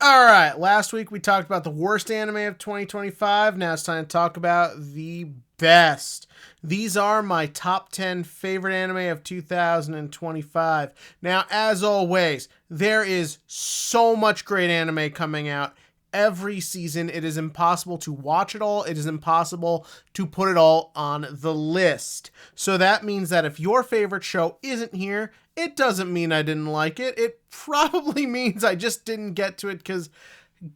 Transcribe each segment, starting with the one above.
All right, last week we talked about the worst anime of 2025. Now it's time to talk about the best. These are my top 10 favorite anime of 2025. Now, as always, there is so much great anime coming out every season. It is impossible to watch it all. It is impossible to put it all on the list. So that means that if your favorite show isn't here, it doesn't mean I didn't like it. It probably means I just didn't get to it because,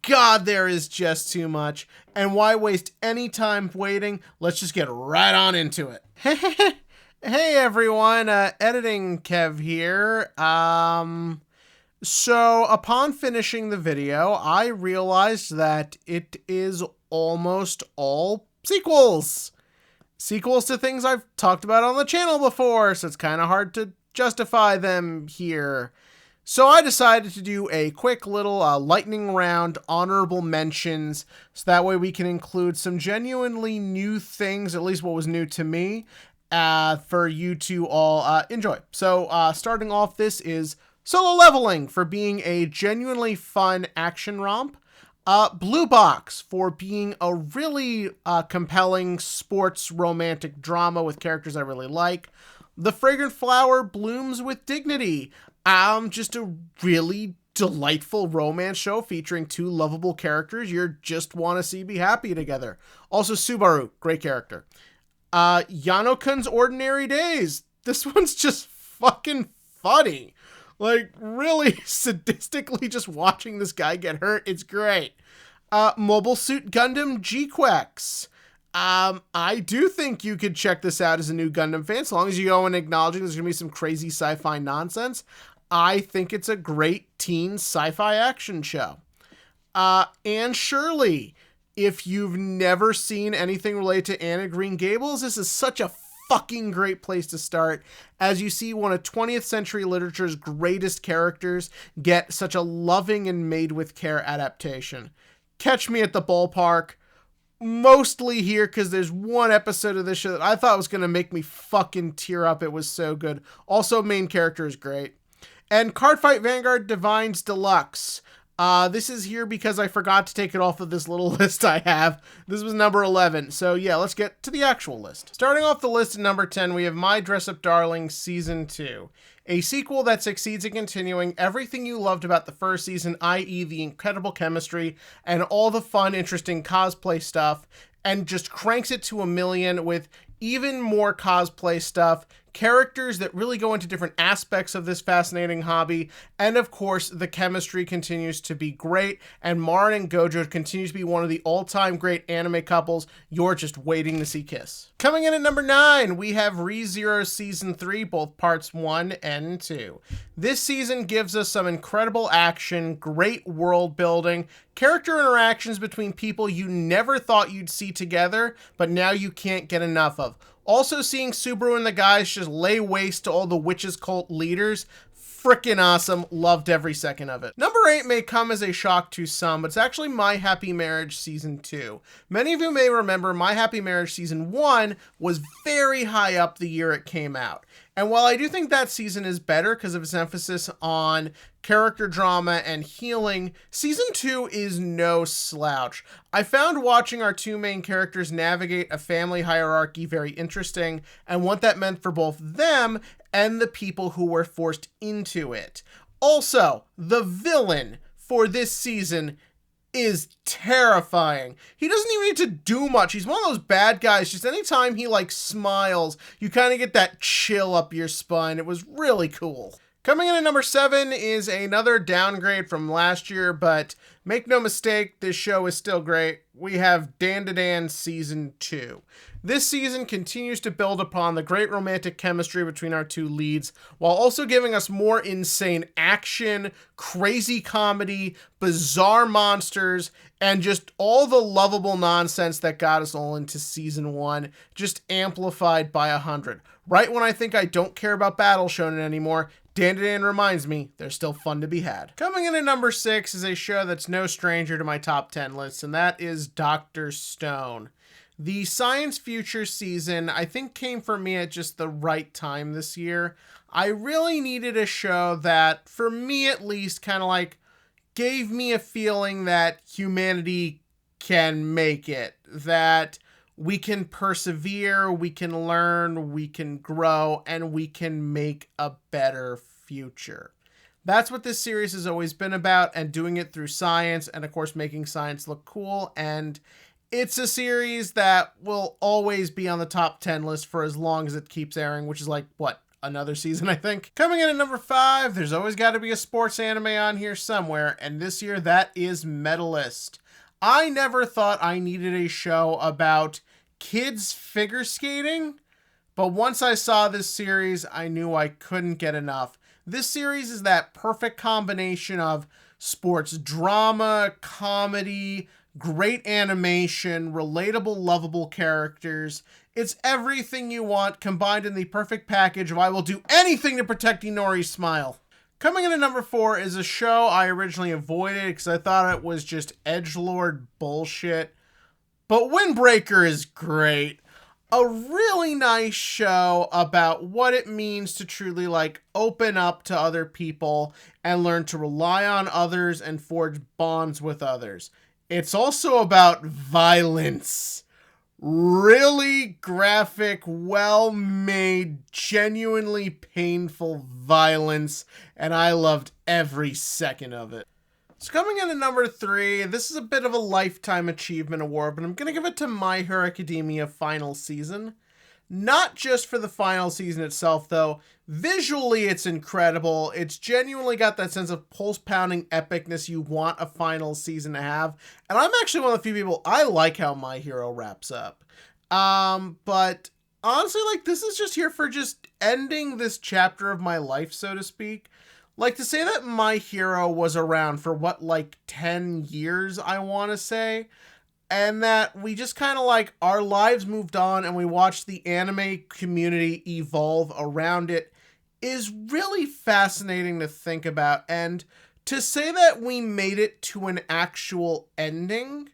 God, there is just too much. And why waste any time waiting? Let's just get right on into it. Hey everyone, editing Kev here. So upon finishing the video, I realized that it is almost all sequels. Sequels to things I've talked about on the channel before, so it's kind of hard to justify them here. So I decided to do a quick little lightning round honorable mentions, so that way we can include some genuinely new things, at least what was new to me, for you to all enjoy. So starting off, this is Solo Leveling for being a genuinely fun action romp. Blue Box for being a really compelling sports romantic drama with characters I really like. The Fragrant Flower blooms with dignity. Just a really delightful romance show featuring two lovable characters you just want to see be happy together. Also, Subaru, great character. Yano-kun's Ordinary Days. This one's just fucking funny. Like, really sadistically just watching this guy get hurt. It's great. Mobile Suit Gundam G-Quex. I do think you could check this out as a new Gundam fan, so long as you go and acknowledging there's going to be some crazy sci-fi nonsense. I think it's a great teen sci-fi action show. Anne Shirley. If you've never seen anything related to Anne of Green Gables, this is such a fucking great place to start, as you see one of 20th century literature's greatest characters get such a loving and made with care adaptation. Catch me at the ballpark. Mostly here because there's one episode of this show that I thought was going to make me fucking tear up. It was so good. Also, main character is great. And Cardfight Vanguard Divines Deluxe. This is here because I forgot to take it off of this little list I have. This was number 11. So yeah, let's get to the actual list. Starting off the list at number 10, we have My Dress Up Darling Season 2. A sequel that succeeds in continuing everything you loved about the first season, i.e. the incredible chemistry and all the fun, interesting cosplay stuff, and just cranks it to 1,000,000 with even more cosplay stuff, characters that really go into different aspects of this fascinating hobby, and of course, the chemistry continues to be great, and Marin and Gojo continues to be one of the all-time great anime couples you're just waiting to see kiss. Coming in at number 9, we have ReZero Season 3, both parts 1 and 2. This season gives us some incredible action, great world building, character interactions between people you never thought you'd see together, but now you can't get enough of. Also seeing Subaru and the guys just lay waste to all the witches cult leaders. Frickin' awesome. Loved every second of it. Number 8 may come as a shock to some, but it's actually My Happy Marriage Season 2. Many of you may remember My Happy Marriage Season 1 was very high up the year it came out. And while I do think that season is better because of its emphasis on character drama and healing, Season 2 is no slouch. I found watching our two main characters navigate a family hierarchy very interesting, and what that meant for both them and the people who were forced into it. Also, the villain for this season is terrifying. He doesn't even need to do much. He's one of those bad guys. Just anytime he like smiles, you kind of get that chill up your spine. It was really cool. Coming in at number 7 is another downgrade from last year, but make no mistake, this show is still great. We have Dandadan Season 2. This season continues to build upon the great romantic chemistry between our two leads, while also giving us more insane action, crazy comedy, bizarre monsters, and just all the lovable nonsense that got us all into Season 1, just amplified by 100. Right when I think I don't care about Battle Shonen anymore, Dandadan reminds me there's still fun to be had. Coming in at number 6 is a show that's no stranger to my top 10 list, and that is Dr. Stone. The science future season, I think, came for me at just the right time this year. I really needed a show that, for me at least, kind of like gave me a feeling that humanity can make it, that we can persevere, we can learn, we can grow, and we can make a better future. That's what this series has always been about, and doing it through science, and of course making science look cool. And it's a series that will always be on the top 10 list for as long as it keeps airing, which is like, what, another season, I think? Coming in at number 5, there's always got to be a sports anime on here somewhere, and this year that is Medalist. I never thought I needed a show about kids figure skating, but once I saw this series, I knew I couldn't get enough. This series is that perfect combination of sports drama, comedy, great animation, relatable, lovable characters. It's everything you want combined in the perfect package of I will do anything to protect Inori's smile. Coming in at number 4 is a show I originally avoided because I thought it was just edgelord bullshit. But Windbreaker is great. A really nice show about what it means to truly like open up to other people and learn to rely on others and forge bonds with others. It's also about violence. Really graphic, well-made, genuinely painful violence, and I loved every second of it. So coming in at number 3, this is a bit of a Lifetime Achievement Award, but I'm going to give it to My Hero Academia Final Season. Not just for the final season itself, though. Visually, it's incredible. It's genuinely got that sense of pulse-pounding epicness you want a final season to have. And I'm actually one of the few people, I like how My Hero wraps up. But honestly, like, this is just here for just ending this chapter of my life, so to speak. Like, to say that My Hero was around for, what, like 10 years, I want to say, and that we just kind of like, our lives moved on and we watched the anime community evolve around it is really fascinating to think about. And to say that we made it to an actual ending,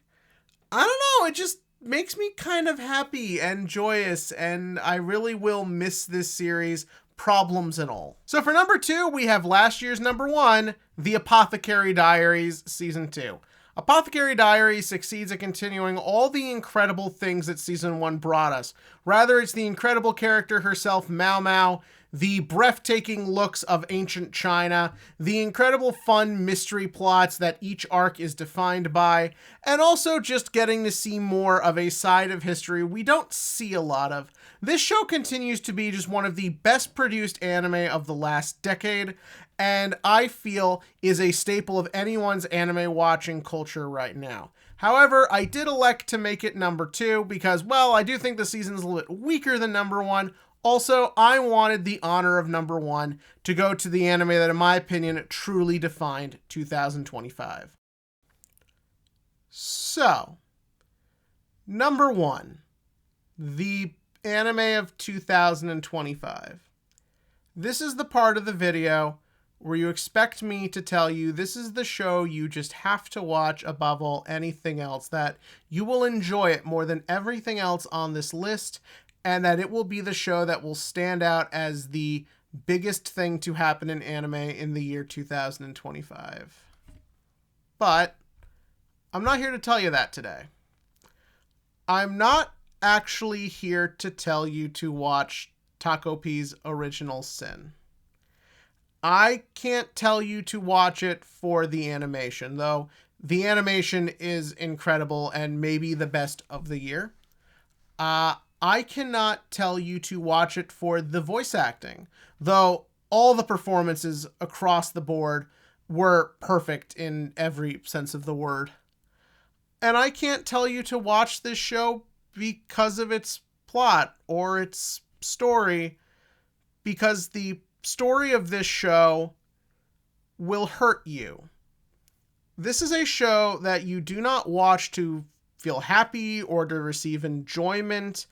I don't know, it just makes me kind of happy and joyous, and I really will miss this series, problems and all. So for number 2, we have last year's number 1, The Apothecary Diaries Season 2. Apothecary Diaries succeeds at continuing all the incredible things that Season 1 brought us. Rather, it's the incredible character herself, Mao Mao, the breathtaking looks of ancient China, the incredible fun mystery plots that each arc is defined by, and also just getting to see more of a side of history we don't see a lot of. This show continues to be just one of the best produced anime of the last decade, and I feel is a staple of anyone's anime watching culture right now. However, I did elect to make it number 2 because, well, I do think the season's a little bit weaker than number 1. Also, I wanted the honor of number 1 to go to the anime that, in my opinion, truly defined 2025. So, number 1, the anime of 2025. This is the part of the video where you expect me to tell you this is the show you just have to watch above all anything else, that you will enjoy it more than everything else on this list, and that it will be the show that will stand out as the biggest thing to happen in anime in the year 2025. But I'm not here to tell you that today. I'm not actually here to tell you to watch Takopi's Original Sin. I can't tell you to watch it for the animation, though the animation is incredible and maybe the best of the year. I cannot tell you to watch it for the voice acting, though all the performances across the board were perfect in every sense of the word. And I can't tell you to watch this show because of its plot or its story, because the story of this show will hurt you. This is a show that you do not watch to feel happy or to receive enjoyment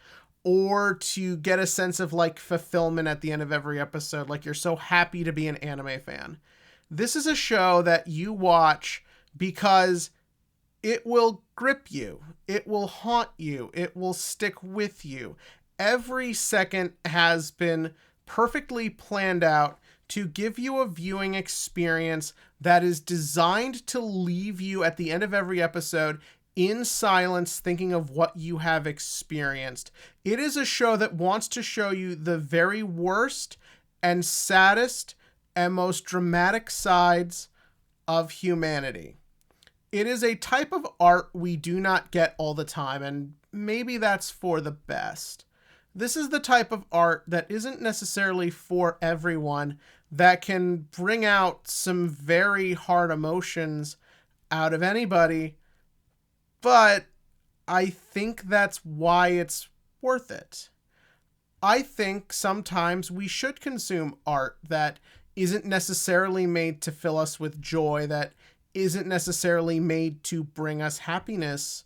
or to get a sense of like fulfillment at the end of every episode, like you're so happy to be an anime fan. This is a show that you watch because it will grip you, it will haunt you, it will stick with you. Every second has been perfectly planned out to give you a viewing experience that is designed to leave you at the end of every episode in silence, thinking of what you have experienced. It is a show that wants to show you the very worst and saddest and most dramatic sides of humanity. It is a type of art we do not get all the time, and maybe that's for the best. This is the type of art that isn't necessarily for everyone, that can bring out some very hard emotions out of anybody, but I think that's why it's worth it. I think sometimes we should consume art that isn't necessarily made to fill us with joy, that isn't necessarily made to bring us happiness,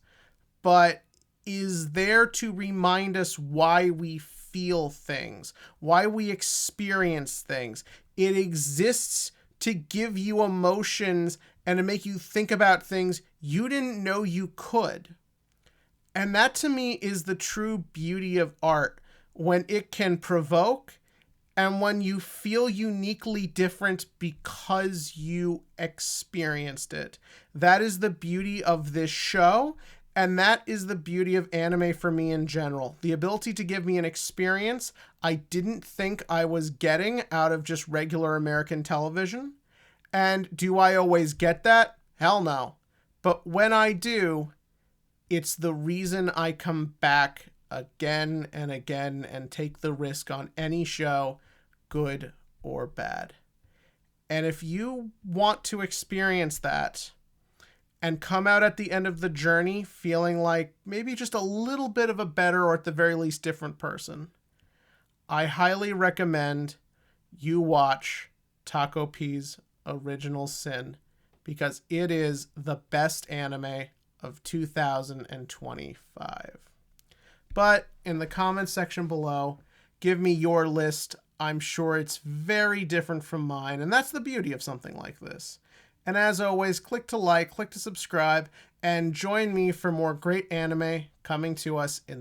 but is there to remind us why we feel things, why we experience things. It exists to give you emotions and to make you think about things you didn't know you could. And that to me is the true beauty of art, when it can provoke and when you feel uniquely different because you experienced it. That is the beauty of this show, and that is the beauty of anime for me in general. The ability to give me an experience I didn't think I was getting out of just regular American television. And do I always get that? Hell no. But when I do, it's the reason I come back again and again and take the risk on any show, good or bad. And if you want to experience that and come out at the end of the journey feeling like maybe just a little bit of a better, or at the very least different person, I highly recommend you watch Taco P's Original Sin, because it is the best anime of 2025. But in the comments section below, give me your list. I'm sure it's very different from mine, and that's the beauty of something like this. And as always, click to like, click to subscribe, and join me for more great anime coming to us in